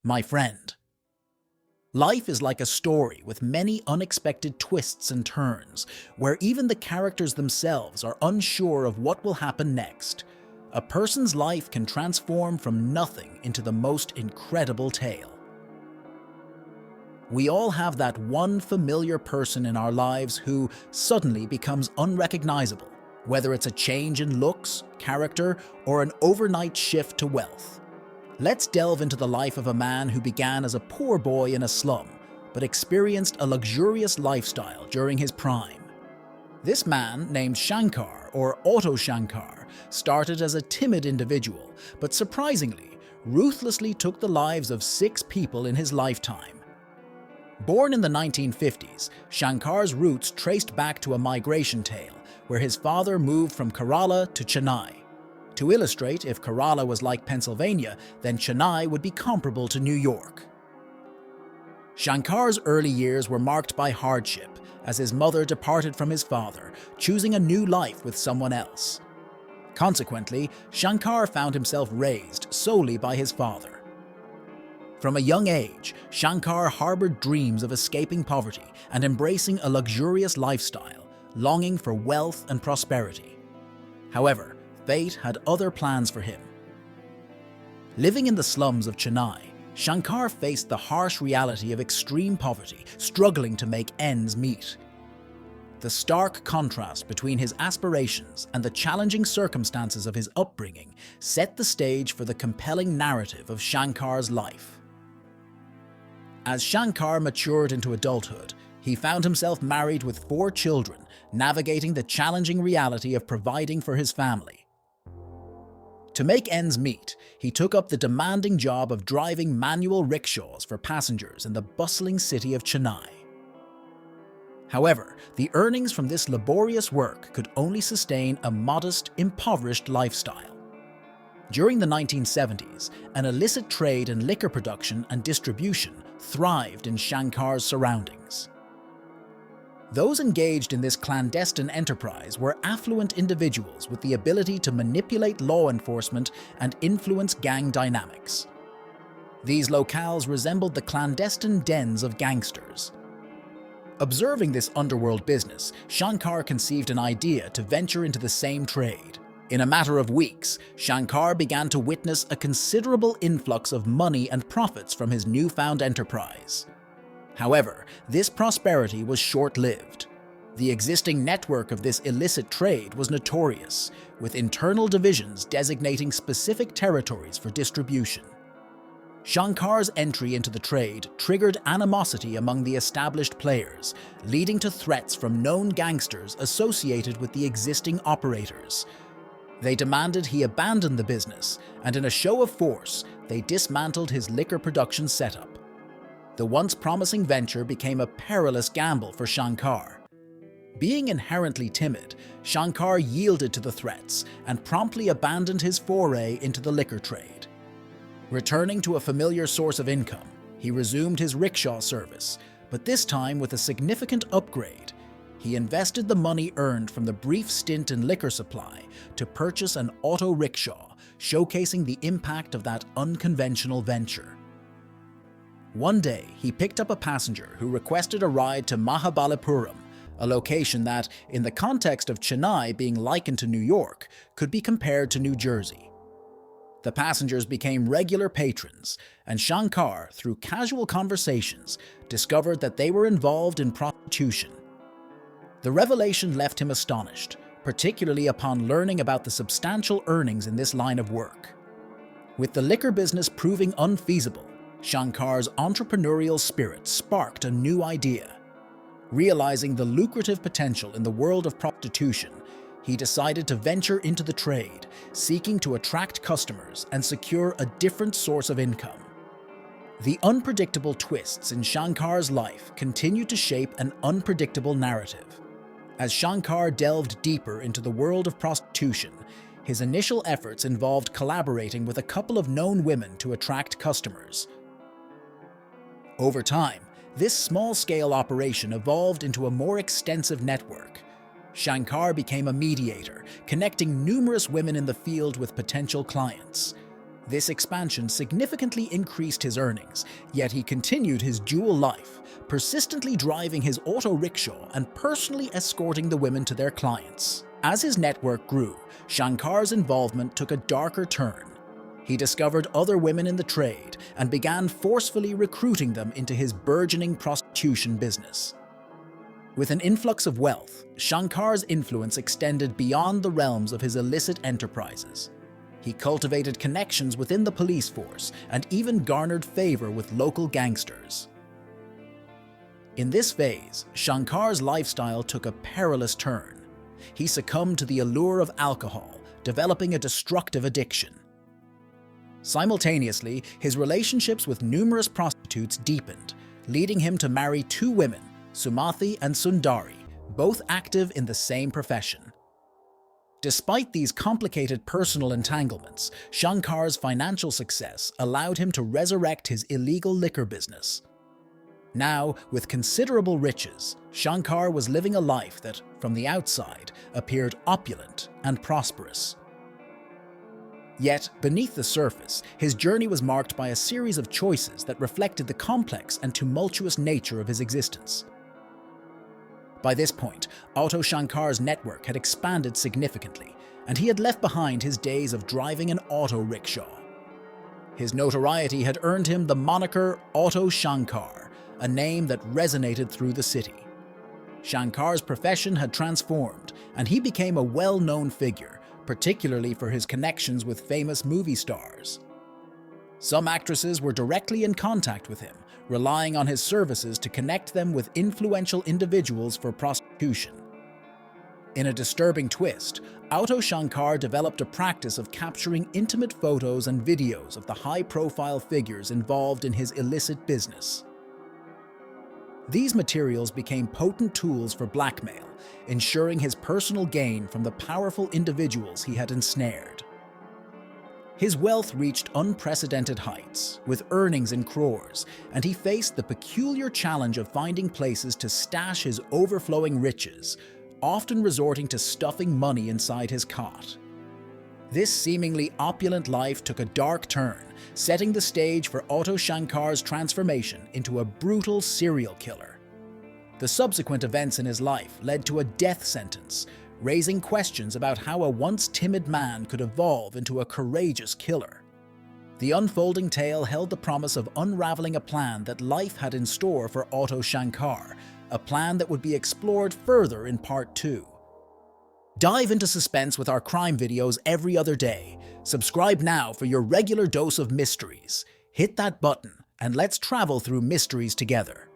My friend, life is like a story with many unexpected twists and turns, where even the characters themselves are unsure of what will happen next. A person's life can transform from nothing into the most incredible tale. We all have that one familiar person in our lives who suddenly becomes unrecognizable, whether it's a change in looks, character, or an overnight shift to wealth. Let's delve into the life of a man who began as a poor boy in a slum, but experienced a luxurious lifestyle during his prime. This man, named Shankar, or Auto Shankar, started as a timid individual, but surprisingly, ruthlessly took the lives of 6 people in his lifetime. Born in the 1950s, Shankar's roots traced back to a migration tale, where his father moved from Kerala to Chennai. To illustrate, if Kerala was like Pennsylvania, then Chennai would be comparable to New York. Shankar's early years were marked by hardship, as his mother departed from his father, choosing a new life with someone else. Consequently, Shankar found himself raised solely by his father. From a young age, Shankar harbored dreams of escaping poverty and embracing a luxurious lifestyle, longing for wealth and prosperity. However, fate had other plans for him. Living in the slums of Chennai, Shankar faced the harsh reality of extreme poverty, struggling to make ends meet. The stark contrast between his aspirations and the challenging circumstances of his upbringing set the stage for the compelling narrative of Shankar's life. As Shankar matured into adulthood, he found himself married with 4 children, navigating the challenging reality of providing for his family. To make ends meet, he took up the demanding job of driving manual rickshaws for passengers in the bustling city of Chennai. However, the earnings from this laborious work could only sustain a modest, impoverished lifestyle. During the 1970s, an illicit trade in liquor production and distribution thrived in Shankar's surroundings. Those engaged in this clandestine enterprise were affluent individuals with the ability to manipulate law enforcement and influence gang dynamics. These locales resembled the clandestine dens of gangsters. Observing this underworld business, Shankar conceived an idea to venture into the same trade. In a matter of weeks, Shankar began to witness a considerable influx of money and profits from his newfound enterprise. However, this prosperity was short-lived. The existing network of this illicit trade was notorious, with internal divisions designating specific territories for distribution. Shankar's entry into the trade triggered animosity among the established players, leading to threats from known gangsters associated with the existing operators. They demanded he abandon the business, and in a show of force, they dismantled his liquor production setup. The once promising venture became a perilous gamble for Shankar. Being inherently timid, Shankar yielded to the threats and promptly abandoned his foray into the liquor trade. Returning to a familiar source of income, he resumed his rickshaw service, but this time with a significant upgrade. He invested the money earned from the brief stint in liquor supply to purchase an auto rickshaw, showcasing the impact of that unconventional venture. One day, he picked up a passenger who requested a ride to Mahabalipuram, a location that, in the context of Chennai being likened to New York, could be compared to New Jersey. The passengers became regular patrons, and Shankar, through casual conversations, discovered that they were involved in prostitution. The revelation left him astonished, particularly upon learning about the substantial earnings in this line of work. With the liquor business proving unfeasible, Shankar's entrepreneurial spirit sparked a new idea. Realizing the lucrative potential in the world of prostitution, he decided to venture into the trade, seeking to attract customers and secure a different source of income. The unpredictable twists in Shankar's life continued to shape an unpredictable narrative. As Shankar delved deeper into the world of prostitution, his initial efforts involved collaborating with a couple of known women to attract customers. Over time, this small-scale operation evolved into a more extensive network. Shankar became a mediator, connecting numerous women in the field with potential clients. This expansion significantly increased his earnings, yet he continued his dual life, persistently driving his auto rickshaw and personally escorting the women to their clients. As his network grew, Shankar's involvement took a darker turn. He discovered other women in the trade and began forcefully recruiting them into his burgeoning prostitution business. With an influx of wealth, Shankar's influence extended beyond the realms of his illicit enterprises. He cultivated connections within the police force and even garnered favor with local gangsters. In this phase, Shankar's lifestyle took a perilous turn. He succumbed to the allure of alcohol, developing a destructive addiction. Simultaneously, his relationships with numerous prostitutes deepened, leading him to marry two women, Sumathi and Sundari, both active in the same profession. Despite these complicated personal entanglements, Shankar's financial success allowed him to resurrect his illegal liquor business. Now, with considerable riches, Shankar was living a life that, from the outside, appeared opulent and prosperous. Yet, beneath the surface, his journey was marked by a series of choices that reflected the complex and tumultuous nature of his existence. By this point, Auto Shankar's network had expanded significantly, and he had left behind his days of driving an auto rickshaw. His notoriety had earned him the moniker Auto Shankar, a name that resonated through the city. Shankar's profession had transformed, and he became a well-known figure, particularly for his connections with famous movie stars. Some actresses were directly in contact with him, relying on his services to connect them with influential individuals for prostitution. In a disturbing twist, Auto Shankar developed a practice of capturing intimate photos and videos of the high-profile figures involved in his illicit business. These materials became potent tools for blackmail, ensuring his personal gain from the powerful individuals he had ensnared. His wealth reached unprecedented heights, with earnings in crores, and he faced the peculiar challenge of finding places to stash his overflowing riches, often resorting to stuffing money inside his cot. This seemingly opulent life took a dark turn, setting the stage for Auto Shankar's transformation into a brutal serial killer. The subsequent events in his life led to a death sentence, raising questions about how a once timid man could evolve into a courageous killer. The unfolding tale held the promise of unraveling a plan that life had in store for Auto Shankar, a plan that would be explored further in Part 2. Dive into suspense with our crime videos every other day. Subscribe now for your regular dose of mysteries. Hit that button and let's travel through mysteries together.